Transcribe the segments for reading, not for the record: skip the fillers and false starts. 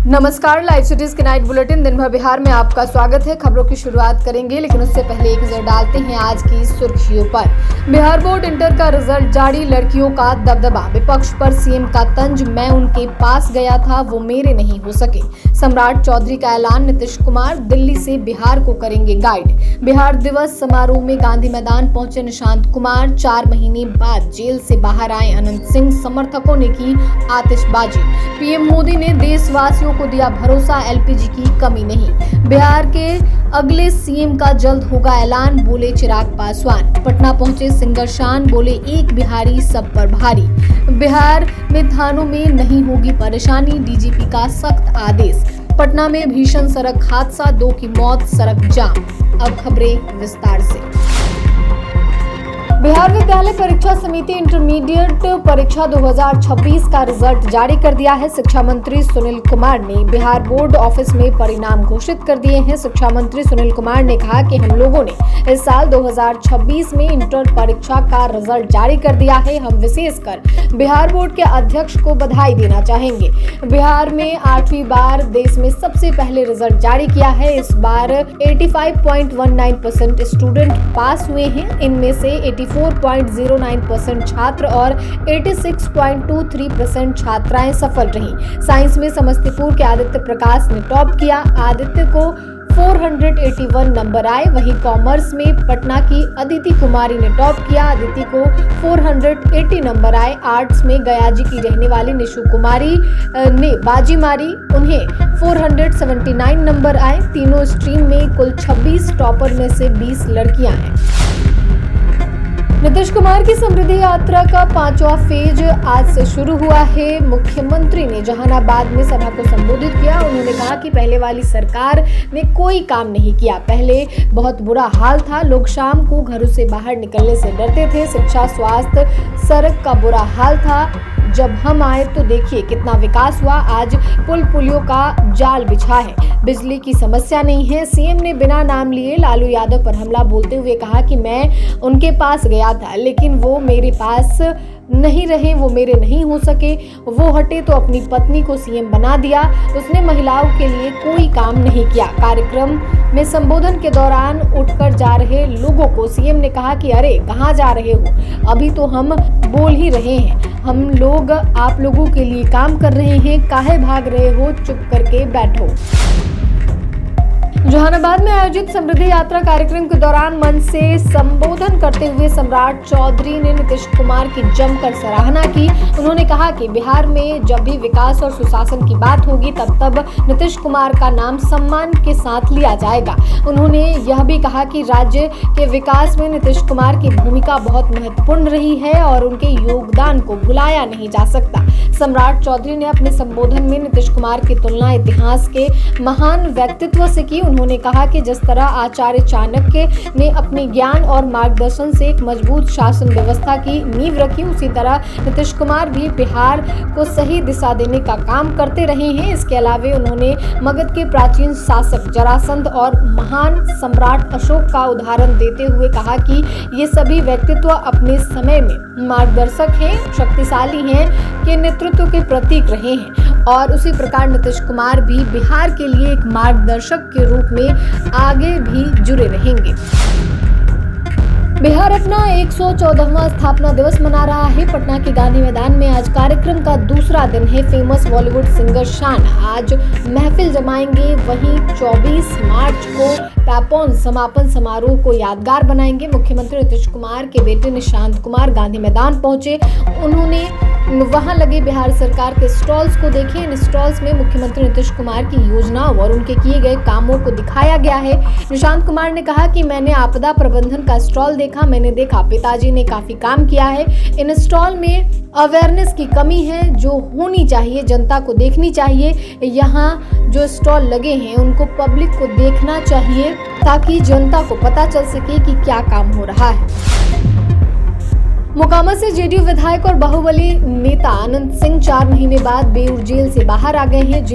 नमस्कार, live cities के night bulletin दिन भर बिहार में आपका स्वागत है। खबरों की शुरुआत करेंगे, लेकिन उससे पहले एक नजर डालते हैं आज की सुर्खियों पर। बिहार बोर्ड इंटर का रिजल्ट जारी, लड़कियों का दबदबा, विपक्ष पर सीएम का तंज, मैं उनके पास गया था वो मेरे नहीं हो सके। सम्राट चौधरी का ऐलान, नीतीश कुमार दिल्ली से बिहार को करेंगे गाइड। बिहार दिवस समारोह में गांधी मैदान पहुंचे निशांत कुमार, 4 महीने बाद जेल से बाहर आए अनंत सिंह, समर्थकों ने की आतिशबाजी। पीएम मोदी ने देशवासियों को दिया भरोसा, एलपीजी की कमी नहीं। बिहार के अगले सीएम का जल्द होगा ऐलान, बोले चिराग पासवान। पटना पहुंचे सिंगर शान, बोले एक बिहारी सब पर भारी। बिहार में थानों में नहीं होगी परेशानी, डीजीपी का सख्त आदेश। पटना में भीषण सड़क हादसा, 2 की मौत, सड़क जाम। अब खबरें विस्तार से। बिहार विद्यालय परीक्षा समिति इंटरमीडिएट परीक्षा 2026 का रिजल्ट जारी कर दिया है। शिक्षा मंत्री सुनील कुमार ने बिहार बोर्ड ऑफिस में परिणाम घोषित कर दिए हैं। शिक्षा मंत्री सुनील कुमार ने कहा कि हम लोगों ने इस साल 2026 में इंटर परीक्षा का रिजल्ट जारी कर दिया है। हम विशेषकर बिहार बोर्ड के अध्यक्ष को बधाई देना चाहेंगे। बिहार में 8वीं बार देश में सबसे पहले रिजल्ट जारी किया है। इस बार 85.19% स्टूडेंट पास हुए हैं। इनमें से 84.09% छात्र और 86.23% छात्राएं सफल रहीं। साइंस में समस्तीपुर के आदित्य प्रकाश ने टॉप किया, आदित्य को 481 नंबर आए। वहीं कॉमर्स में पटना की अदिति कुमारी ने टॉप किया, अदिति को 480 नंबर आए। आर्ट्स में गयाजी की रहने वाली निशु कुमारी ने बाजी मारी, उन्हें 479 नंबर आए। तीनों स्ट्रीम में कुल 26 टॉपर में से 20 लड़कियां हैं। नीतीश कुमार की समृद्धि यात्रा का 5वां फेज आज से शुरू हुआ है। मुख्यमंत्री ने जहानाबाद में सभा को संबोधित किया। उन्होंने कहा कि पहले वाली सरकार ने कोई काम नहीं किया। पहले बहुत बुरा हाल था, लोग शाम को घरों से बाहर निकलने से डरते थे। शिक्षा, स्वास्थ्य, सड़क का बुरा हाल था। जब हम आए तो देखिए कितना विकास हुआ। आज पुल पुलियों का जाल बिछा है, बिजली की समस्या नहीं है। सीएम ने बिना नाम लिए लालू यादव पर हमला बोलते हुए कहा कि मैं उनके पास गया था, लेकिन वो मेरे पास नहीं रहे, वो मेरे नहीं हो सके। वो हटे तो अपनी पत्नी को सीएम बना दिया। उसने महिलाओं के लिए कोई काम नहीं किया। कार्यक्रम में संबोधन के दौरान उठकर जा रहे लोगों को सीएम ने कहा कि अरे कहाँ जा रहे हो, अभी तो हम बोल ही रहे हैं। हम लोग आप लोगों के लिए काम कर रहे हैं, काहे भाग रहे हो, चुप करके बैठो। जहानाबाद में आयोजित समृद्धि यात्रा कार्यक्रम के दौरान मंच से संबोधन करते हुए सम्राट चौधरी ने नीतीश कुमार की जमकर सराहना की। उन्होंने कहा कि बिहार में जब भी विकास और सुशासन की बात होगी तब नीतीश कुमार का नाम सम्मान के साथ लिया जाएगा। उन्होंने यह भी कहा कि राज्य के विकास में नीतीश कुमार की भूमिका बहुत महत्वपूर्ण रही है और उनके योगदान को भुलाया नहीं जा सकता। सम्राट चौधरी ने अपने संबोधन में नीतीश कुमार की तुलना इतिहास के महान व्यक्तित्व से की। उन्होंने कहा कि जिस तरह आचार्य चाणक्य ने अपने ज्ञान और मार्गदर्शन से एक मजबूत शासन व्यवस्था की नींव रखी, उसी तरह नीतीश कुमार भी बिहार को सही दिशा देने का काम करते रहे हैं। इसके अलावा उन्होंने मगध के प्राचीन शासक जरासंध और महान सम्राट अशोक का उदाहरण देते हुए कहा कि ये सभी व्यक्तित्व अपने समय में मार्गदर्शक हैं, शक्तिशाली हैं, के नेतृत्व के प्रतीक रहे हैं और उसी प्रकार नीतीश कुमार भी बिहार के लिए एक मार्गदर्शक के रूप में आगे भी जुड़े रहेंगे। बिहार अपना 114वां स्थापना दिवस मना रहा है। पटना के गांधी मैदान में आज कार्यक्रम का दूसरा दिन है। फेमस बॉलीवुड सिंगर शान आज महफिल जमाएंगे। वहीं 24 मार्च को पैपॉन समापन समारोह को यादगार बनाएंगे। मुख्यमंत्री नीतीश कुमार के बेटे निशांत कुमार गांधी मैदान पहुंचे। उन्होंने वहां लगे बिहार सरकार के स्टॉल्स को देखे। इन स्टॉल्स में मुख्यमंत्री नीतीश कुमार की योजनाओं और उनके किए गए कामों को दिखाया गया है। निशांत कुमार ने कहा कि मैंने आपदा प्रबंधन का स्टॉल देखा, मैंने देखा पिताजी ने काफी काम किया है। इन स्टॉल में अवेयरनेस की कमी है जो होनी चाहिए, जनता को देखनी चाहिए। यहाँ जो स्टॉल लगे हैं उनको पब्लिक को देखना चाहिए ताकि जनता को पता चल सके कि क्या काम हो रहा है। मोकामा से जेडीयू विधायक और बाहुबली नेता अनंत सिंह 4 महीने बाद बेऊर जेल से बाहर आ गए हैं।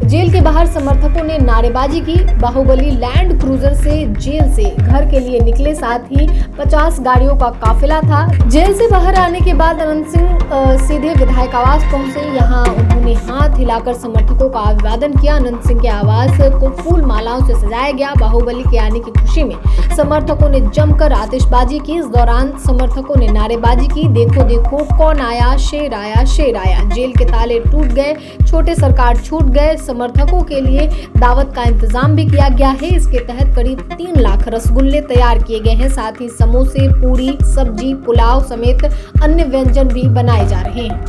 जेल के बाहर समर्थकों ने नारेबाजी की। बाहुबली लैंड क्रूजर से जेल से घर के लिए निकले, साथ ही 50 गाड़ियों का काफिला था। जेल से बाहर आने के बाद अनंत सिंह सीधे विधायक आवास पहुंचे। यहां उन्होंने हाथ हिलाकर समर्थकों का अभिवादन किया। अनंत सिंह के आवास को फूल मालाओं से सजाया गया। बाहुबली के आने की खुशी में समर्थकों ने जमकर आतिशबाजी की। इस दौरान समर्थकों ने नारेबाजी की, देखो देखो कौन आया, शेर आया, शेर आया। जेल के ताले टूट गए, छोटे सरकार छूट गए। समर्थकों के लिए दावत का इंतजाम भी किया गया है। इसके तहत करीब 3 लाख रसगुल्ले तैयार किए गए हैं। साथ ही समोसे, पूरी, सब्जी, पुलाव समेत अन्य व्यंजन भी बनाए जा रहे हैं।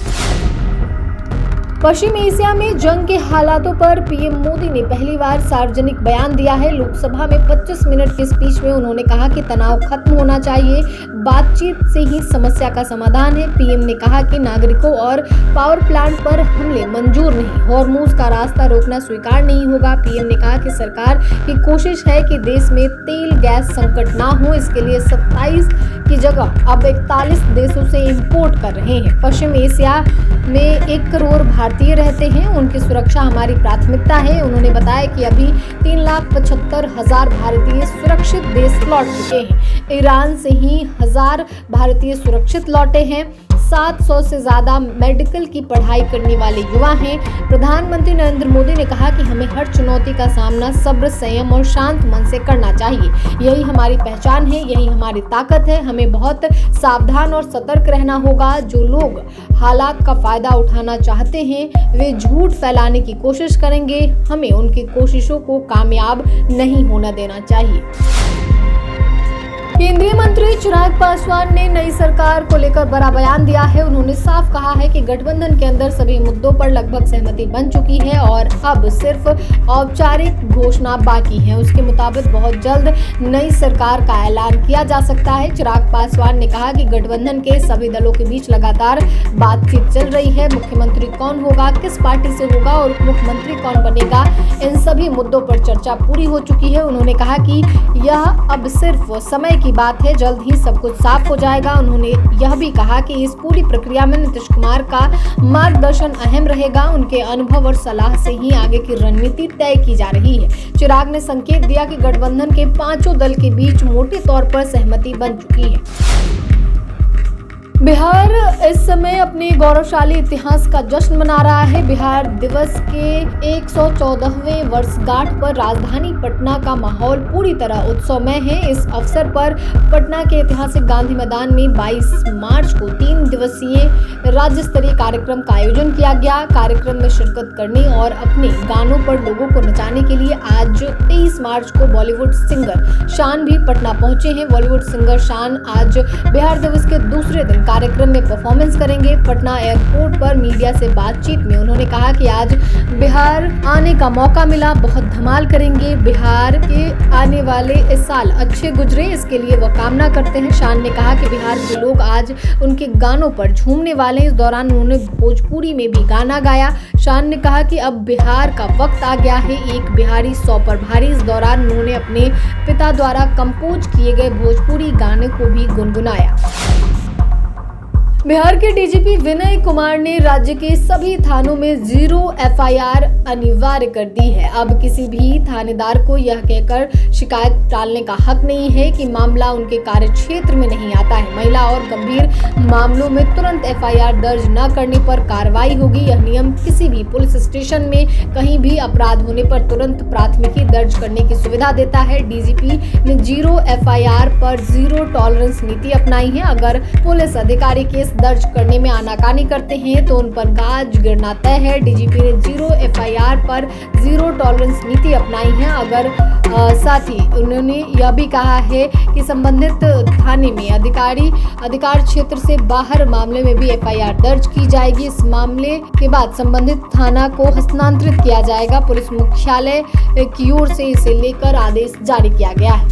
पश्चिम एशिया में जंग के हालातों पर पीएम मोदी ने पहली बार सार्वजनिक बयान दिया है। लोकसभा में 25 मिनट की स्पीच में उन्होंने कहा कि तनाव खत्म होना चाहिए, बातचीत से ही समस्या का समाधान है। पीएम ने कहा कि नागरिकों और पावर प्लांट पर हमले मंजूर नहीं, हॉर्मुज का रास्ता रोकना स्वीकार नहीं होगा। पीएम ने कहा कि सरकार की कोशिश है कि देश में तेल गैस संकट ना हो। इसके लिए 27 की जगह अब 41 देशों से इंपोर्ट कर रहे हैं। पश्चिम एशिया में 1 करोड़ भारतीय रहते हैं, उनकी सुरक्षा हमारी प्राथमिकता है। उन्होंने बताया कि अभी 3,75,000 भारतीय सुरक्षित देश लौट चुके हैं। ईरान से ही 1000 भारतीय सुरक्षित लौटे हैं। 700 से ज्यादा मेडिकल की पढ़ाई करने वाले युवा हैं। प्रधानमंत्री नरेंद्र मोदी ने कहा कि हमें हर चुनौती का सामना सब्र, संयम और शांत मन से करना चाहिए। यही हमारी पहचान है, यही हमारी ताकत है। हमें बहुत सावधान और सतर्क रहना होगा। जो लोग हालात का फायदा उठाना चाहते हैं वे झूठ फैलाने की कोशिश करेंगे। हमें उनकी कोशिशों को कामयाब नहीं होना देना चाहिए। केंद्रीय मंत्री चिराग पासवान ने नई सरकार को लेकर बड़ा बयान दिया है। उन्होंने साफ कहा है कि गठबंधन के अंदर सभी मुद्दों पर लगभग सहमति बन चुकी है और अब सिर्फ औपचारिक घोषणा बाकी है। उसके मुताबिक बहुत जल्द नई सरकार का ऐलान किया जा सकता है। चिराग पासवान ने कहा कि गठबंधन के सभी दलों के बीच लगातार बातचीत चल रही है। मुख्यमंत्री कौन होगा, किस पार्टी से होगा और उप मुख्यमंत्री कौन बनेगा, इन सभी मुद्दों पर चर्चा पूरी हो चुकी है। उन्होंने कहा कि यह अब सिर्फ समय की बात है, जल्द ही सब कुछ साफ हो जाएगा। उन्होंने यह भी कहा कि इस पूरी प्रक्रिया में नीतीश कुमार का मार्गदर्शन अहम रहेगा। उनके अनुभव और सलाह से ही आगे की रणनीति तय की जा रही है। चिराग ने संकेत दिया कि गठबंधन के 5 दल के बीच मोटे तौर पर सहमति बन चुकी है। बिहार इस समय अपने गौरवशाली इतिहास का जश्न मना रहा है। बिहार दिवस के 114वें वर्षगांठ पर राजधानी पटना का माहौल पूरी तरह उत्सवमय है। इस अवसर पर पटना के ऐतिहासिक गांधी मैदान में 22 मार्च को 3 दिवसीय राज्य स्तरीय कार्यक्रम का आयोजन किया गया। कार्यक्रम में शिरकत करने और अपने गानों पर लोगों को नचाने के लिए आज 23 मार्च को बॉलीवुड सिंगर शान भी पटना पहुंचे हैं। बॉलीवुड सिंगर शान आज बिहार दिवस के दूसरे दिन कार्यक्रम में परफॉर्मेंस करेंगे। पटना एयरपोर्ट पर मीडिया से बातचीत में उन्होंने कहा कि आज बिहार आने का मौका मिला, बहुत धमाल करेंगे। बिहार के आने वाले इस साल अच्छे गुजरे, इसके लिए वो कामना करते हैं। शान ने कहा कि बिहार के लोग आज उनके गानों पर झूमने वाले। इस दौरान उन्होंने भोजपुरी में भी गाना गाया। शान ने कहा कि अब बिहार का वक्त आ गया है, एक बिहारी 100 पर भारी। इस दौरान उन्होंने अपने पिता द्वारा कंपोज किए गए भोजपुरी गाने को भी गुनगुनाया। बिहार के डीजीपी विनय कुमार ने राज्य के सभी थानों में 0 एफआईआर अनिवार्य कर दी है। अब किसी भी थानेदार को यह कहकर शिकायत टालने का हक नहीं है कि मामला उनके कार्य क्षेत्र में नहीं आता है। महिला और गंभीर मामलों में तुरंत एफआईआर दर्ज न करने पर कार्रवाई होगी। यह नियम किसी भी पुलिस स्टेशन में कहीं भी अपराध होने पर तुरंत प्राथमिकी दर्ज करने की सुविधा देता है। डीजीपी ने 0 एफआईआर पर 0 टॉलरेंस नीति अपनाई है। अगर पुलिस अधिकारी केस दर्ज करने में आनाकानी करते हैं तो उन पर गाज गिरना तय है। डीजीपी ने 0 एफआईआर पर 0 टॉलरेंस नीति अपनाई है। अगर साथ ही उन्होंने यह भी कहा है कि संबंधित थाने में अधिकार क्षेत्र से बाहर मामले में भी एफआईआर दर्ज की जाएगी। इस मामले के बाद संबंधित थाना को हस्तांतरित किया जाएगा। पुलिस मुख्यालय की ओर से इसे लेकर आदेश जारी किया गया है।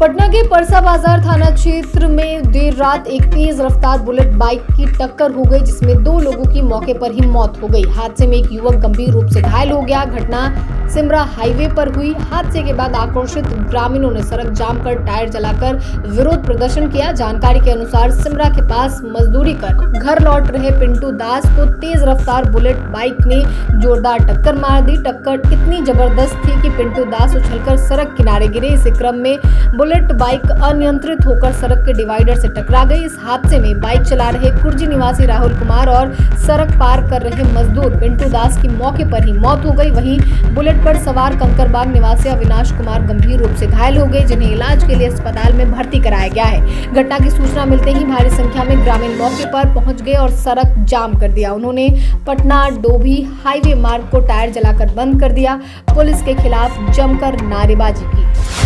पटना के परसा बाजार थाना क्षेत्र में देर रात एक तेज रफ्तार बुलेट बाइक की टक्कर हो गई, जिसमें 2 लोगों की मौके पर ही मौत हो गई। हादसे में एक युवक गंभीर रूप से घायल हो गया। घटना सिमरा हाईवे पर हुई। हादसे के बाद आक्रोशित ग्रामीणों ने सड़क जाम कर टायर जलाकर विरोध प्रदर्शन किया। जानकारी के अनुसार सिमरा के पास मजदूरी कर घर लौट रहे पिंटू दास को तेज रफ्तार बुलेट बाइक ने जोरदार टक्कर मार दी। टक्कर इतनी जबरदस्त थी कि पिंटू दास उछलकर सड़क किनारे गिरे। इस क्रम में बुलेट बाइक अनियंत्रित होकर सड़क के डिवाइडर से टकरा गई। इस हादसे में बाइक चला रहे कुर्जी निवासी राहुल कुमार और सड़क पार कर रहे मजदूर पिंटू दास की मौके पर ही मौत हो गई। वहीं बुलेट पर सवार कंकरबाग निवासी अविनाश कुमार गंभीर रूप से घायल हो गए, जिन्हें इलाज के लिए अस्पताल में भर्ती कराया गया है। घटना की सूचना मिलते ही भारी संख्या में ग्रामीण मौके पर पहुंच गए और सड़क जाम कर दिया। उन्होंने पटना डोभी हाईवे मार्ग को टायर जलाकर बंद कर दिया। पुलिस के खिलाफ जमकर नारेबाजी की।